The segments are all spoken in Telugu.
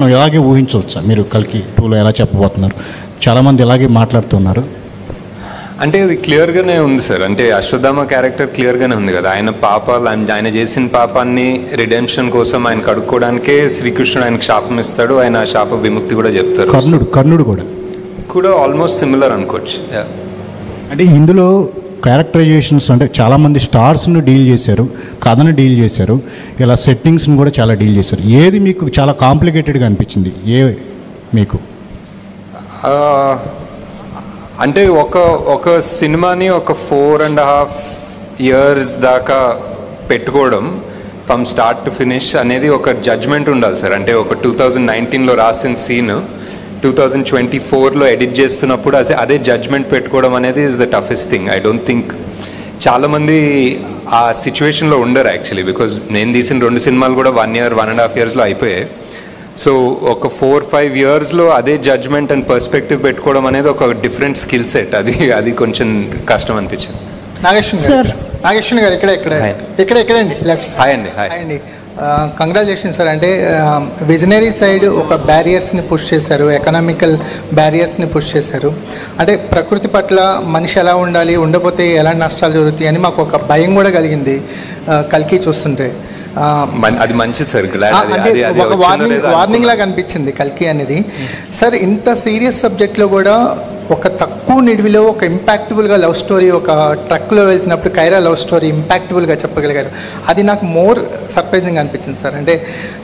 మనం ఇలాగే ఊహించవచ్చా మీరు కల్కి 2లో ఎలా చెప్పబోతున్నారు? చాలామంది ఇలాగే మాట్లాడుతున్నారు. అంటే ఇది క్లియర్గానే ఉంది సార్. అంటే అశ్వత్థామ క్యారెక్టర్ క్లియర్గానే ఉంది కదా. ఆయన పాపాలు, ఆయన చేసిన పాపాన్ని రిడెంప్షన్ కోసం ఆయన కడుక్కోవడానికే శ్రీకృష్ణుడు ఆయనకు శాపం ఇస్తాడు. ఆయన శాప విముక్తి కూడా చెప్తారు. కర్ణుడు కూడా ఆల్మోస్ట్ సిమిలర్ అనుకోవచ్చు. అంటే ఇందులో క్యారెక్టరైజేషన్స్ అంటే చాలామంది స్టార్స్ను డీల్ చేశారు, కథను డీల్ చేశారు, ఇలా సెట్టింగ్స్ని కూడా చాలా డీల్ చేశారు. ఏది మీకు చాలా కాంప్లికేటెడ్గా అనిపించింది? మీకు అంటే ఒక సినిమాని ఒక 4.5 years దాకా పెట్టుకోవడం ఫ్రమ్ స్టార్ట్ టు ఫినిష్ అనేది ఒక జడ్జ్మెంట్ ఉండాలి సార్. అంటే ఒక 2019లో రాసిన సీన్ 2024లో ఎడిట్ చేస్తున్నప్పుడు అదే జడ్జ్మెంట్ పెట్టుకోవడం అనేది is the toughest thing. I don't think చాలామంది ఆ సిచ్యువేషన్లో ఉండరు యాక్చువల్లీ. బికాజ్ నేను తీసిన 2 సినిమాలు కూడా 1 year 1.5 yearsలో అయిపోయాయి. సో ఒక 4-5 yearsలో అదే జడ్జ్మెంట్ అండ్ పర్స్పెక్టివ్ పెట్టుకోవడం అనేది ఒక డిఫరెంట్ స్కిల్ సెట్. అది కొంచెం కష్టం అనిపించింది. నాగేశ్వర్ గారు ఎక్కడండి లెఫ్ట్. హాయ్ అండి. Congratulation sir. అంటే విజనరీ సైడ్ ఒక బ్యారియర్స్ని పుష్ చేశారు, ఎకనామికల్ బ్యారియర్స్ని పుష్ చేశారు. అంటే ప్రకృతి పట్ల మనిషి ఎలా ఉండాలి, ఉండకపోతే ఎలాంటి నష్టాలు జరుగుతాయి అని మాకు ఒక భయం కూడా కలిగింది కల్కి చూస్తుంటే. అది మంచిది సార్. అంటే ఒక వార్నింగ్ లాగా అనిపించింది కల్కి అనేది. సార్ ఇంత సీరియస్ సబ్జెక్ట్లో కూడా ఒక తక్కువ నిడివిలో ఒక ఇంపాక్టబుల్గా లవ్ స్టోరీ, ఒక ట్రక్లో వెళ్తున్నప్పుడు కైరా లవ్ స్టోరీ ఇంపాక్టబుల్గా చెప్పగలిగారు. అది నాకు మోర్ సర్ప్రైజింగ్ అనిపించింది సార్. అంటే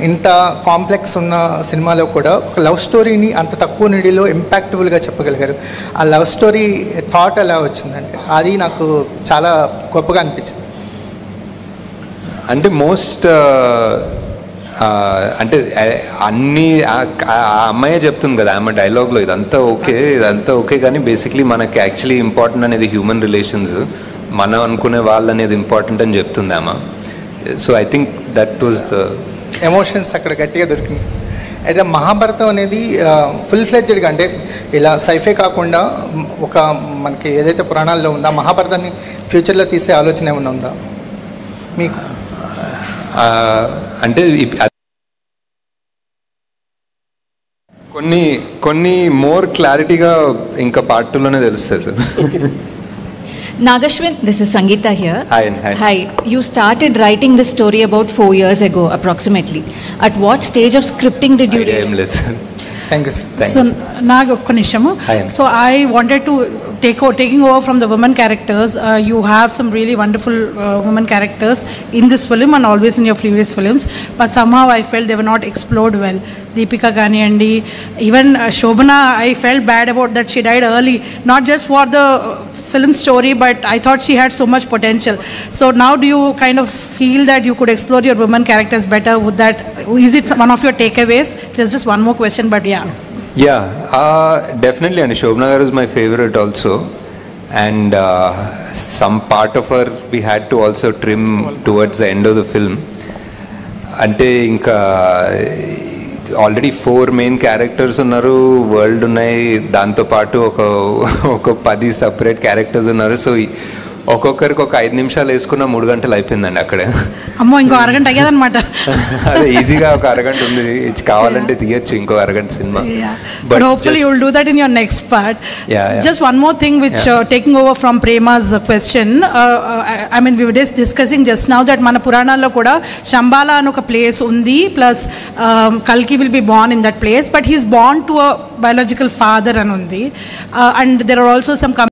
ఇంత కాంప్లెక్స్ ఉన్న సినిమాలో కూడా ఒక లవ్ స్టోరీని అంత తక్కువ నిడిలో ఇంపాక్టబుల్గా చెప్పగలిగారు. ఆ లవ్ స్టోరీ థాట్ ఎలా వచ్చిందంటే అది నాకు చాలా గొప్పగా అనిపించింది. అంటే అంటే అన్నీ ఆ అమ్మాయే చెప్తుంది కదా ఆమె డైలాగ్లో, ఇదంతా ఓకే కానీ బేసిక్లీ మనకి యాక్చువల్లీ ఇంపార్టెంట్ అనేది హ్యూమన్ రిలేషన్స్, మనం అనుకునే వాళ్ళు అనేది ఇంపార్టెంట్ అని చెప్తుంది ఆమె. So I think that was the emotions అక్కడ గట్టిగా దొరికింది. అయితే మహాభారతం అనేది ఫుల్ ఫ్లెడ్జ్డ్గా అంటే ఇలా సైఫే కాకుండా ఒక మనకి ఏదైతే పురాణాల్లో ఉందో మహాభారతాన్ని ఫ్యూచర్లో తీసే ఆలోచన ఏమైనా ఉందా మీకు? అంటే కొన్ని మోర్ క్లారిటీగా ఇంకా పార్ట్ 2లోనే తెలుస్తాయి sir. Nagashwin, this is Sangeeta here. Hi. You started writing this story about 4 years ago, approximately. At what stage of scripting did you? Thank you. So, Nag, oka nishamu. So, I wanted to taking over from the women characters. You have some really wonderful women characters in this film and always in your previous films. But somehow I felt they were not explored well. Deepika Ganiyandi, even Shobana, I felt bad about that she died early. Not just for the film story, but I thought she had so much potential. So now do you kind of feel that you could explore your women characters better? Is it one of your takeaways? There's just one more question, but yeah, definitely. And Shobana Garu is my favorite also, and some part of her we had to also trim towards the end of the film. Ante inka already 4 main characters ఉన్నారు, వరల్డ్ ఉన్నాయి, దాంతోపాటు ఒక 10 సపరేట్ క్యారెక్టర్స్ ఉన్నారు. సో ఒక్కొక్కరికి ఒక 5 నిమిషాలు వేసుకున్న 3 గంటలు అయిపోయిందండి అక్కడే. అమ్మో, ఇంకో అరగంట అయ్యేదన్నమాట. అదే ఈజీగా ఒక అరగంట ఉంది, కావాలంటే తీయచ్చు ఇంకో అరగంట cinema. But hopefully you will do that in your next part. Just one more thing which taking over from Prema's question. I mean we were discussing just now that మన పురాణాల్లో కూడా శంబాలా అని ఒక ప్లేస్ ఉంది, ప్లస్ కల్కి will be born in that place, but he is born to a biological father అని ఉంది. And there are also some